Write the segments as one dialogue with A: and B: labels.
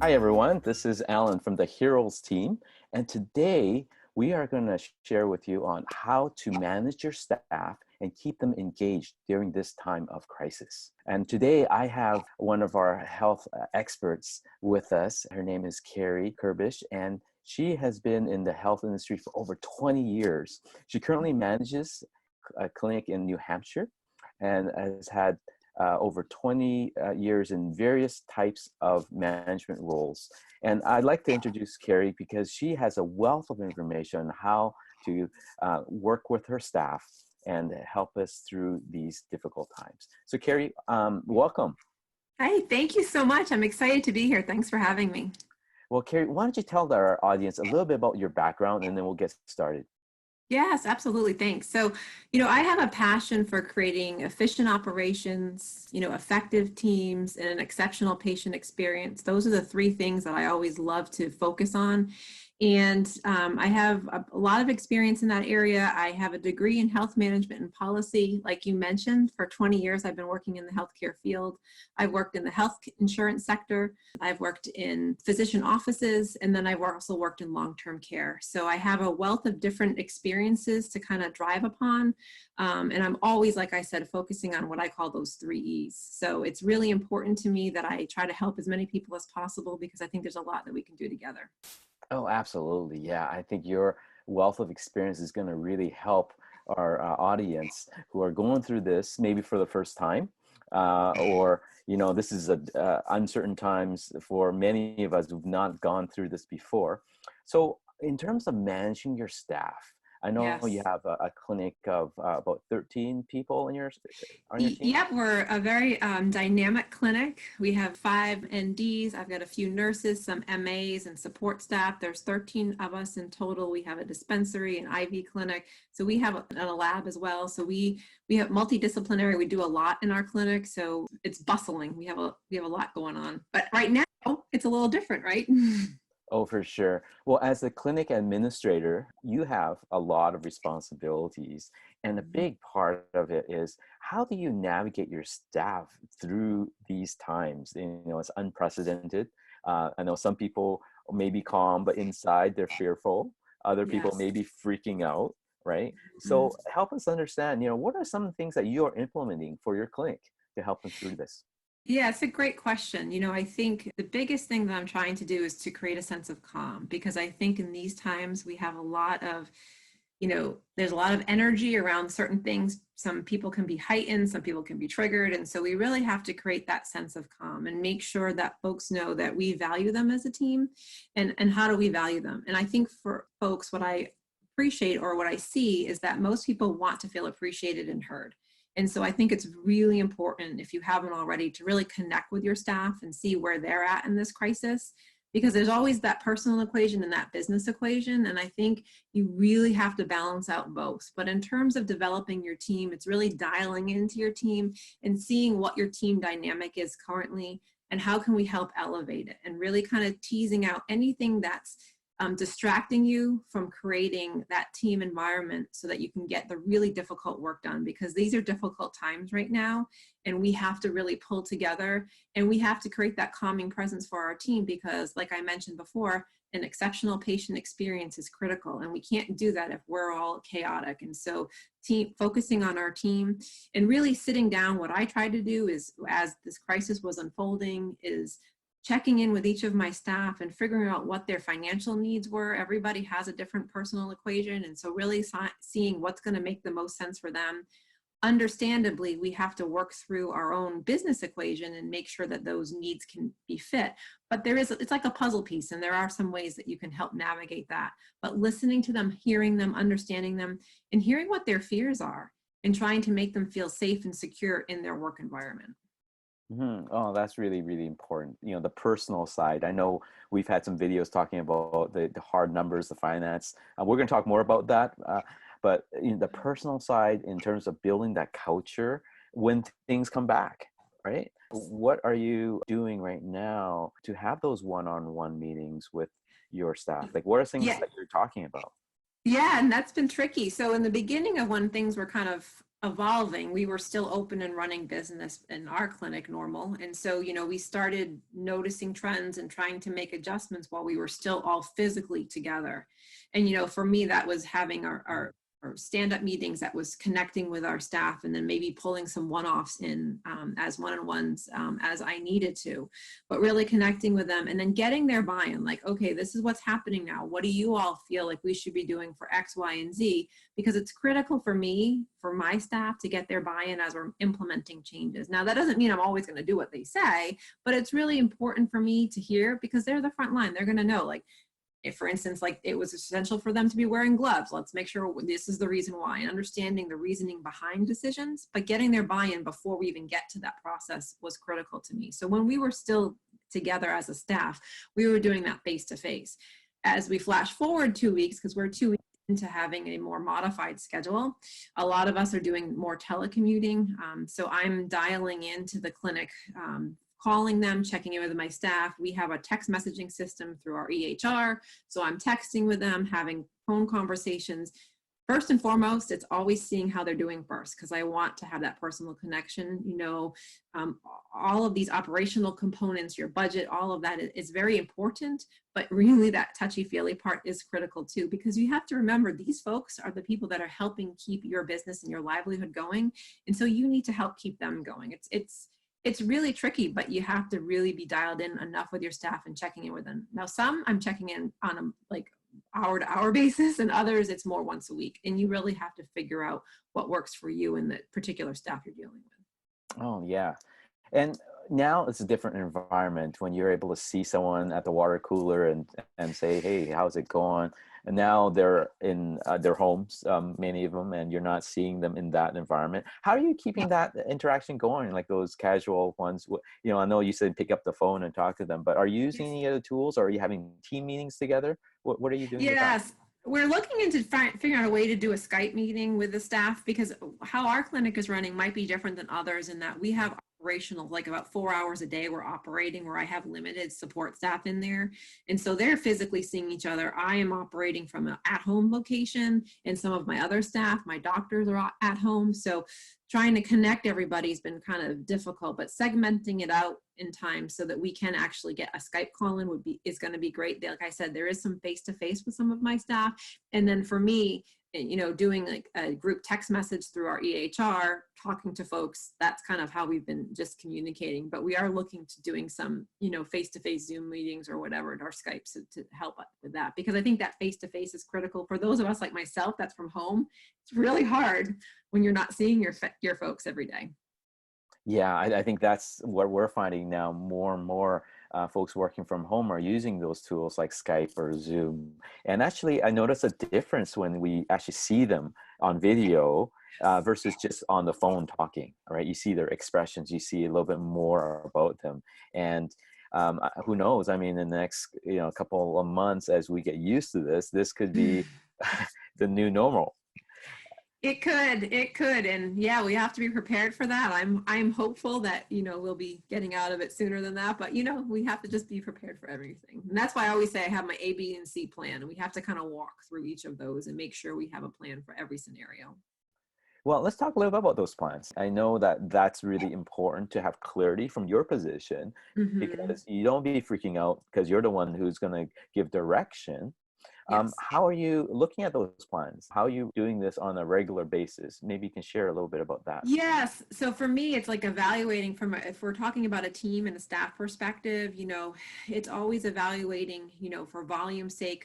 A: Hi, everyone. This is Alan from the Heroes team. And today we are going to share with you on how to manage your staff and keep them engaged during this time of crisis. And today I have one of our health experts with us. Her name is Carrie Kerbish, and she has been in the health industry for over 20 years. She currently manages a clinic in New Hampshire and has had over 20 years in various types of management roles. And I'd like to introduce Carrie because she has a wealth of information on how to work with her staff and help us through these difficult times. So Carrie, welcome.
B: Hi, thank you so much. I'm excited to be here. Thanks for having me.
A: Well, Carrie, why don't you tell our audience a little bit about your background and then we'll get started.
B: Yes, absolutely. Thanks. So, I have a passion for creating efficient operations, effective teams, and an exceptional patient experience. Those are the three things that I always love to focus on. And I have a lot of experience in that area. I have a degree in health management and policy. Like you mentioned, for 20 years, I've been working in the healthcare field. I've worked in the health insurance sector. I've worked in physician offices, and then I've also worked in long-term care. So I have a wealth of different experiences to kind of drive upon. And I'm always, like I said, focusing on what I call those 3 E's. So it's really important to me that I try to help as many people as possible because I think there's a lot that we can do together.
A: Oh, absolutely. Yeah, I think your wealth of experience is going to really help our audience who are going through this maybe for the first time, or this is uncertain times for many of us who've not gone through this before. So, in terms of managing your staff, I know you
B: Yes.
A: have a clinic of about 13 people on your team.
B: Yep, we're a very dynamic clinic. We have 5 NDs. I've got a few nurses, some MAs, and support staff. There's 13 of us in total. We have a dispensary, an IV clinic. So we have a lab as well. So we have multidisciplinary. We do a lot in our clinic. So it's bustling. We have a lot going on. But right now, it's a little different, right?
A: Oh, for sure. Well, as a clinic administrator, you have a lot of responsibilities. And a big part of it is how do you navigate your staff through these times? It's unprecedented. I know some people may be calm, but inside they're fearful. Other people
B: Yes.
A: may be freaking out, right?
B: Mhm.
A: So help us understand, what are some things that you are implementing for your clinic to help them through this?
B: Yeah, it's a great question. I think the biggest thing that I'm trying to do is to create a sense of calm because I think in these times we have a lot of, there's a lot of energy around certain things. Some people can be heightened, some people can be triggered. And so we really have to create that sense of calm and make sure that folks know that we value them as a team and how do we value them. And I think for folks, what I appreciate or what I see is that most people want to feel appreciated and heard. And so I think it's really important, if you haven't already, to really connect with your staff and see where they're at in this crisis, because there's always that personal equation and that business equation. And I think you really have to balance out both. But in terms of developing your team, it's really dialing into your team and seeing what your team dynamic is currently and how can we help elevate it, and really kind of teasing out anything that's distracting you from creating that team environment so that you can get the really difficult work done, because these are difficult times right now and we have to really pull together and we have to create that calming presence for our team because, like I mentioned before, an exceptional patient experience is critical and we can't do that if we're all chaotic. And so focusing on our team and really sitting down, what I tried to do is, as this crisis was unfolding, is checking in with each of my staff and figuring out what their financial needs were. Everybody has a different personal equation. And so really seeing what's going to make the most sense for them. Understandably, we have to work through our own business equation and make sure that those needs can be fit. But it's like a puzzle piece, and there are some ways that you can help navigate that. But listening to them, hearing them, understanding them, and hearing what their fears are, and trying to make them feel safe and secure in their work environment.
A: Oh, that's really, really important. The personal side. I know we've had some videos talking about the hard numbers, the finance. We're going to talk more about that. But the personal side, in terms of building that culture when things come back, right? What are you doing right now to have those one-on-one meetings with your staff? Like, what are things
B: Yeah.
A: that you're talking about?
B: Yeah, and that's been tricky. So in the beginning of when things were kind of evolving. We were still open and running business in our clinic normal. And so, we started noticing trends and trying to make adjustments while we were still all physically together. And, for me, that was having our stand-up meetings, that was connecting with our staff, and then maybe pulling some one-offs in as one-on-ones as I needed to, but really connecting with them and then getting their buy-in, like, okay, this is what's happening now. What do you all feel like we should be doing for X, Y, and Z? Because it's critical for me, for my staff, to get their buy-in as we're implementing changes. Now, that doesn't mean I'm always going to do what they say, but it's really important for me to hear, because they're the front line. They're going to know, like, if, for instance, like it was essential for them to be wearing gloves, let's make sure this is the reason why, and understanding the reasoning behind decisions, but getting their buy-in before we even get to that process was critical to me. So when we were still together as a staff, we were doing that face-to-face. As we flash forward 2 weeks, because we're 2 weeks into having a more modified schedule, a lot of us are doing more telecommuting. So I'm dialing into the clinic, calling them, checking in with my staff. We have a text messaging system through our EHR. So I'm texting with them, having phone conversations. First and foremost, it's always seeing how they're doing first, because I want to have that personal connection. All of these operational components, your budget, all of that is very important, but really that touchy-feely part is critical too, because you have to remember, these folks are the people that are helping keep your business and your livelihood going. And so you need to help keep them going. It's really tricky, but you have to really be dialed in enough with your staff and checking in with them. Now, some I'm checking in on a hour-to-hour basis, and others it's more once a week. And you really have to figure out what works for you and the particular staff you're dealing with.
A: Oh, yeah. And now it's a different environment when you're able to see someone at the water cooler and say, hey, how's it going? And now they're in their homes, many of them, and you're not seeing them in that environment. How are you keeping that interaction going, like those casual ones? I know you said pick up the phone and talk to them, but are you using any other tools, or are you having team meetings together? What are you doing with that?
B: Yes, we're looking into figuring out a way to do a Skype meeting with the staff, because how our clinic is running might be different than others, in that we have operational, like about 4 hours a day we're operating, where I have limited support staff in there. And so they're physically seeing each other. I am operating from an at-home location, and some of my other staff, my doctors, are at home. So trying to connect everybody has been kind of difficult, but segmenting it out in time so that we can actually get a Skype call in is going to be great. Like I said, there is some face-to-face with some of my staff. And then for me, doing like a group text message through our EHR, talking to folks, that's kind of how we've been just communicating. But we are looking to doing some, face-to-face Zoom meetings or whatever, or Skypes to help with that. Because I think that face-to-face is critical for those of us like myself that's from home. It's really hard when you're not seeing your folks every day.
A: Yeah, I think that's what we're finding now. More and more folks working from home are using those tools like Skype or Zoom. And actually, I notice a difference when we actually see them on video versus just on the phone talking, right? You see their expressions, you see a little bit more about them. And who knows? I mean, in the next couple of months, as we get used to this could be the new normal.
B: It could. And yeah, we have to be prepared for that. I'm hopeful that, we'll be getting out of it sooner than that, but we have to just be prepared for everything. And that's why I always say I have my A, B, and C plan, and we have to kind of walk through each of those and make sure we have a plan for every scenario.
A: Well, let's talk a little bit about those plans. I know that that's really important to have clarity from your position,
B: Mm-hmm.
A: because you don't be freaking out because you're the one who's going to give direction.
B: Yes.
A: How are you looking at those plans? How are you doing this on a regular basis? Maybe you can share a little bit about that.
B: Yes. So for me, it's like evaluating if we're talking about a team and a staff perspective, it's always evaluating, for volume's sake,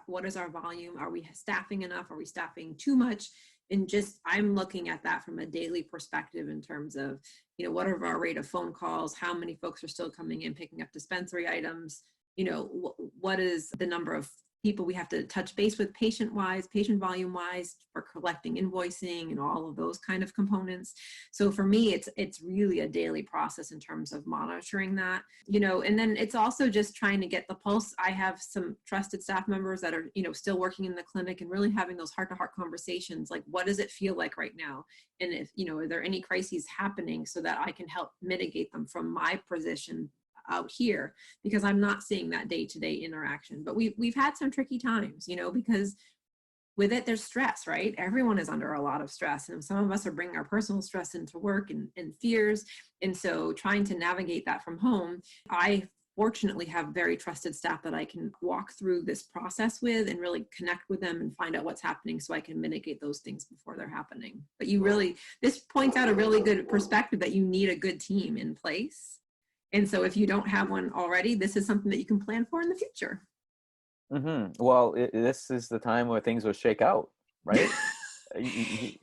B: what is our volume? Are we staffing enough? Are we staffing too much? And just, I'm looking at that from a daily perspective in terms of, what are our rate of phone calls? How many folks are still coming in, picking up dispensary items? What is the number of people we have to touch base with patient volume wise, for collecting invoicing and all of those kind of components. So for me, it's really a daily process in terms of monitoring that, and then it's also just trying to get the pulse. I have some trusted staff members that are, still working in the clinic, and really having those heart-to-heart conversations, like, what does it feel like right now? And if, are there any crises happening, so that I can help mitigate them from my position out here, because I'm not seeing that day-to-day interaction. But we've had some tricky times, because with it, there's stress, right? Everyone is under a lot of stress. And some of us are bringing our personal stress into work and fears. And so trying to navigate that from home, I fortunately have very trusted staff that I can walk through this process with and really connect with them and find out what's happening so I can mitigate those things before they're happening. But this points out a really good perspective that you need a good team in place. And so if you don't have one already, this is something that you can plan for in the future.
A: Well, this is the time where things will shake out, right? Y- y-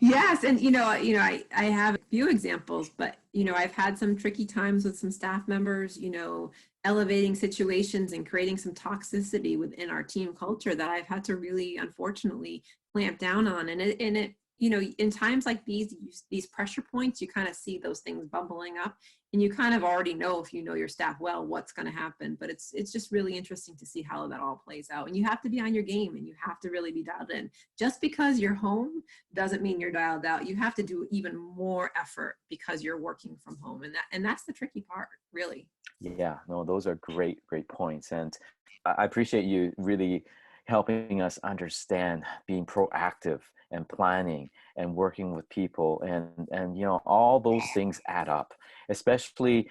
B: Yes, and I have a few examples, but I've had some tricky times with some staff members, elevating situations and creating some toxicity within our team culture that I've had to really, unfortunately, clamp down on. And it, in times like these pressure points, you kind of see those things bubbling up, and you kind of already know, if you know your staff well, what's going to happen. But it's just really interesting to see how that all plays out. And you have to be on your game, and you have to really be dialed in. Just because you're home doesn't mean you're dialed out. You have to do even more effort because you're working from home, and that's the tricky part, really.
A: Yeah, no, those are great points. And I appreciate you really helping us understand being proactive and planning and working with people, and all those things add up, especially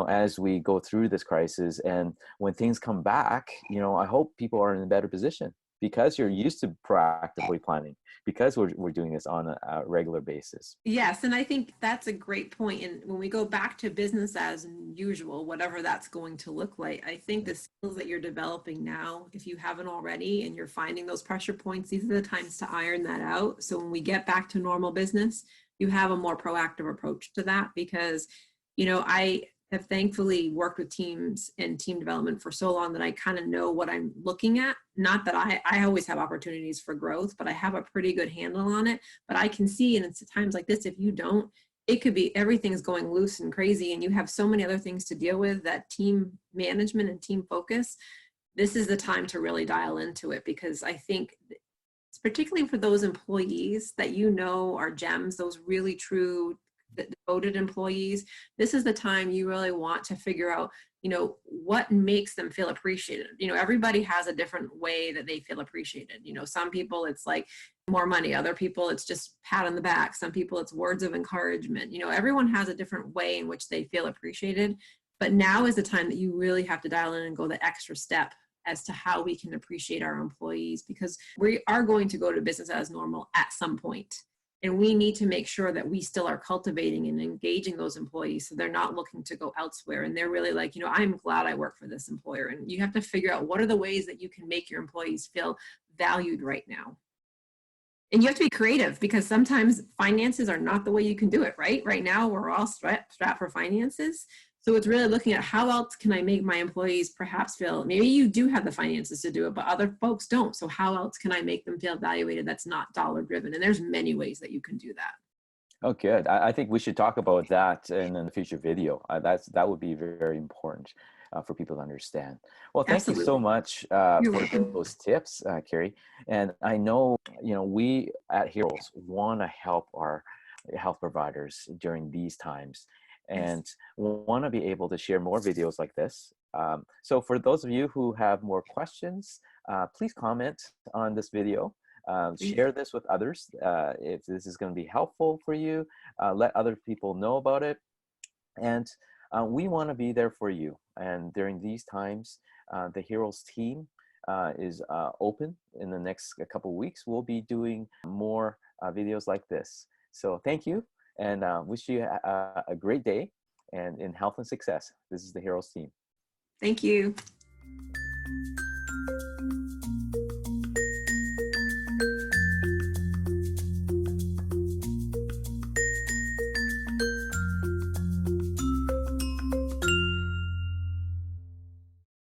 A: as we go through this crisis, and when things come back, I hope people are in a better position because you're used to proactively planning, because we're doing this on a regular basis.
B: Yes, and I think that's a great point. And when we go back to business as usual, whatever that's going to look like, I think the skills that you're developing now, if you haven't already, and you're finding those pressure points, these are the times to iron that out. So when we get back to normal business, you have a more proactive approach to that, because I have thankfully worked with teams and team development for so long that I kind of know what I'm looking at. Not that I always have opportunities for growth, but I have a pretty good handle on it. But I can see, and it's times like this, if you don't, it could be everything's going loose and crazy, and you have so many other things to deal with, that team management and team focus. This is the time to really dial into it, because I think it's particularly for those employees that are gems, those really true devoted employees. This is the time you really want to figure out what makes them feel appreciated. Everybody has a different way that they feel appreciated. Some people it's like more money, other people it's just pat on the back, some people it's words of encouragement. Everyone has a different way in which they feel appreciated, but now is the time that you really have to dial in and go the extra step as to how we can appreciate our employees, because we are going to go to business as normal at some point. And we need to make sure that we still are cultivating and engaging those employees so they're not looking to go elsewhere. And they're really like, I'm glad I work for this employer. And you have to figure out what are the ways that you can make your employees feel valued right now. And you have to be creative, because sometimes finances are not the way you can do it, right? Right now, we're all strapped for finances. So it's really looking at how else can I make my employees perhaps feel, maybe you do have the finances to do it, but other folks don't. So how else can I make them feel evaluated that's not dollar driven? And there's many ways that you can do that.
A: Oh, good. I think we should talk about that in a future video. That would be very important for people to understand. Well, thank you so
B: Absolutely.
A: much
B: You're
A: for
B: welcome.
A: those tips, Carrie. And I know, we at Heroes want to help our health providers during these times,
B: Yes.
A: and want to be able to share more videos like this. So for those of you who have more questions, please comment on this video.
B: Please.
A: Share this with others if this is going to be helpful for you. Let other people know about it. And we want to be there for you. And during these times, the Heroes team is open. In the next couple of weeks, we'll be doing more videos like this. So thank you, and wish you a great day and in health and success. This is the Heroes team.
B: Thank you.